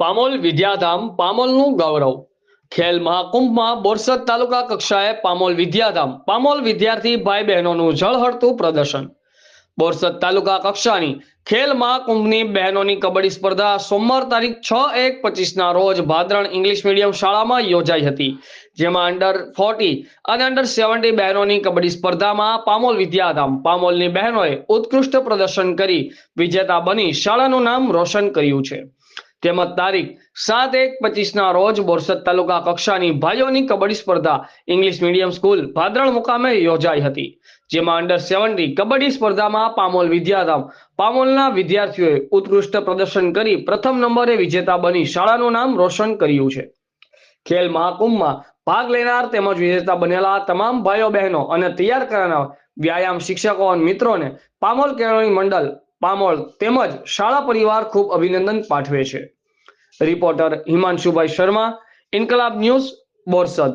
પામોલ વિદ્યાધામ પામોલનું ગૌરવ ખેલ મહાકુંભમાં બોરસદ તાલુકા કક્ષાએ પામોલ વિદ્યાર્થી ભાઈ બહેનોનું ઝળહળતું પ્રદર્શન। બોરસદ તાલુકા કક્ષાની ખેલ મહાકુંભની બહેનોની કબડ્ડી સ્પર્ધા સોમવાર તારીખ 6/1/25ના રોજ ભાદરણ ઇંગ્લિશ મીડિયમ શાળામાં યોજાઈ હતી, જેમાં અંડર 40 અને અંડર 70 બહેનોની કબડ્ડી સ્પર્ધામાં પામોલ વિદ્યાધામ પામોલની બહેનોએ ઉત્કૃષ્ટ પ્રદર્શન કરી વિજેતા બની શાળાનું નામ રોશન કર્યું છે। તેમજ તારીખ 7/1/25ના રોજ બોરસદ તાલુકા કક્ષાની ભાઈઓની કબડ્ડી સ્પર્ધા ઇંગ્લિશ મીડિયમ સ્કૂલ ભાદરણ મુકામે યોજાઈ હતી, જેમાં અંડર 70 કબડ્ડી સ્પર્ધામાં પામોલ વિદ્યાધામ પામોલના વિદ્યાર્થીઓએ ઉત્કૃષ્ટ પ્રદર્શન કરી પ્રથમ નંબરે વિજેતા બની શાળાનું નામ રોશન કર્યું છે। ખેલ મહાકુંભમાં ભાગ લેનાર તેમજ વિજેતા બનેલા તમામ ભાઈઓ બહેનો અને તૈયાર કરાનાર વ્યાયામ શિક્ષકો અને મિત્રોને પામોલ કેળવણી મંડળ પામોલ તેમજ શાળા પરિવાર ખૂબ અભિનંદન પાઠવે છે। રિપોર્ટર હિમાંશુભાઈ શર્મા, ઇન્કલાબ ન્યૂઝ, બોરસદ।